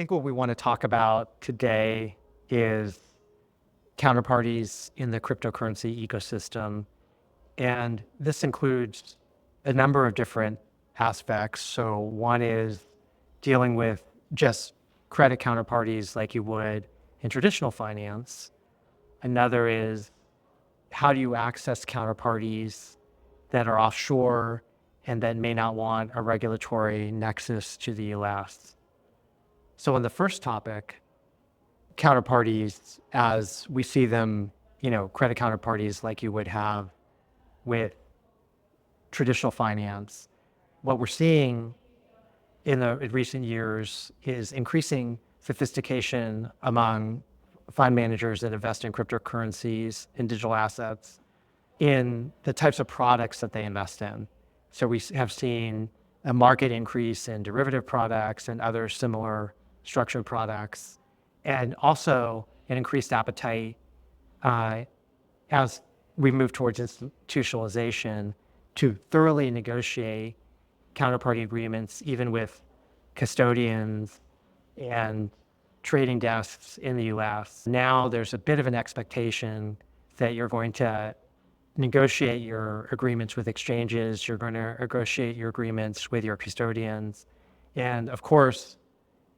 think what we want to talk about today is counterparties in the cryptocurrency ecosystem. And this includes a number of different aspects. So one is dealing with just credit counterparties like you would in traditional finance. Another is how do you access counterparties that are offshore and that may not want a regulatory nexus to the US. So on the first topic, counterparties as we see them, credit counterparties like you would have with traditional finance, what we're seeing in recent years is increasing sophistication among fund managers that invest in cryptocurrencies and digital assets in the types of products that they invest in. So we have seen a market increase in derivative products and other similar structured products, and also an increased appetite as we move towards institutionalization to thoroughly negotiate counterparty agreements, even with custodians and trading desks in the US. Now there's a bit of an expectation that you're going to negotiate your agreements with exchanges, you're going to negotiate your agreements with your custodians. And of course,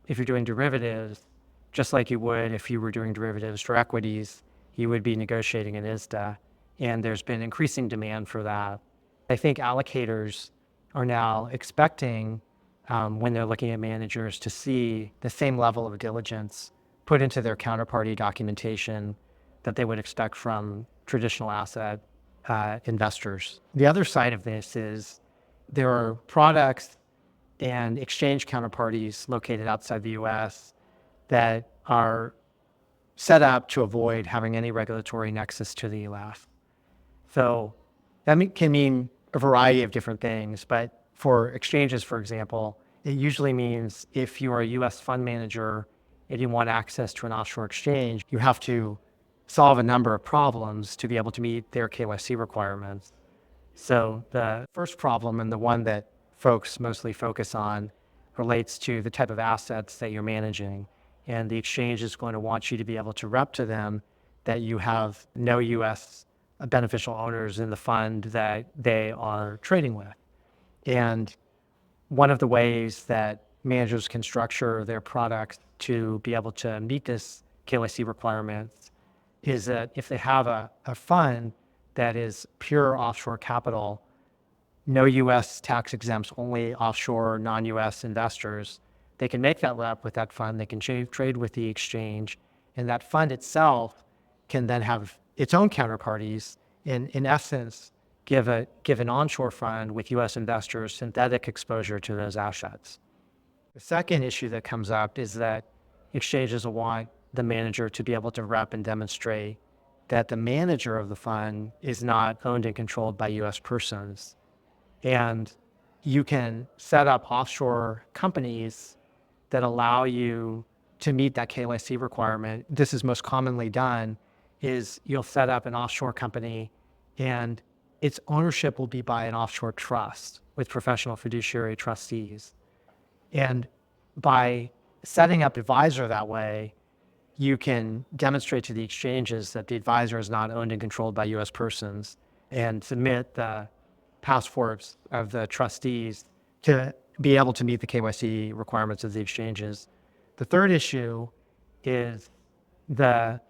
if you're doing derivatives, just like you would if you were doing derivatives for equities, you would be negotiating an ISDA. And there's been increasing demand for that. I think allocators are now expecting, when they're looking at managers, to see the same level of diligence put into their counterparty documentation that they would expect from traditional asset investors. The other side of this is there are products and exchange counterparties located outside the US that are set up to avoid having any regulatory nexus to the US. So that can mean a variety of different things, but for exchanges, for example, it usually means if you are a US fund manager and you want access to an offshore exchange, you have to solve a number of problems to be able to meet their KYC requirements. So the first problem, and the one that folks mostly focus on, relates to the type of assets that you're managing. And the exchange is going to want you to be able to rep to them that you have no US beneficial owners in the fund that they are trading with. And one of the ways that managers can structure their products to be able to meet this KYC requirements is that if they have a fund that is pure offshore capital, no US tax exempts, only offshore non-US investors, they can make that rep with that fund, they can trade with the exchange, and that fund itself can then have its own counterparties, in essence, give an onshore fund with US investors synthetic exposure to those assets. The second issue that comes up is that exchanges will want the manager to be able to rep and demonstrate that the manager of the fund is not owned and controlled by US persons. And you can set up offshore companies that allow you to meet that KYC requirement. This is most commonly done is you'll set up an offshore company and its ownership will be by an offshore trust with professional fiduciary trustees. And by setting up advisor that way, you can demonstrate to the exchanges that the advisor is not owned and controlled by US persons and submit the passports of the trustees to be able to meet the KYC requirements of the exchanges. The third issue is the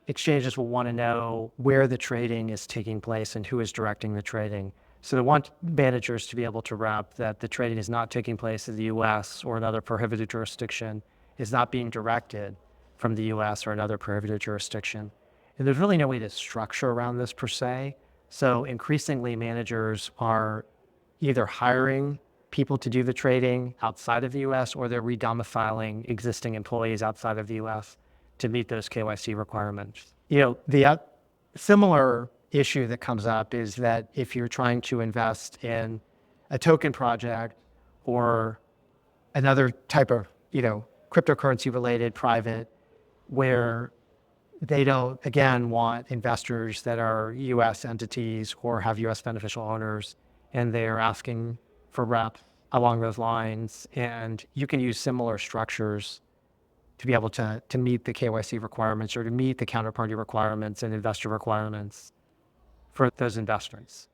exchanges will want to know where the trading is taking place and who is directing the trading. So they want managers to be able to rep that the trading is not taking place in the US or another prohibited jurisdiction, is not being directed from the US or another prohibited jurisdiction. And there's really no way to structure around this per se. So increasingly managers are either hiring people to do the trading outside of the US or they're re-domiciling existing employees outside of the US to meet those KYC requirements. The similar issue that comes up is that if you're trying to invest in a token project or another type of, cryptocurrency related private, where they don't, again, want investors that are US entities or have US beneficial owners, and they're asking for reps along those lines. And you can use similar structures to be able to meet the KYC requirements or to meet the counterparty requirements and investor requirements for those investors.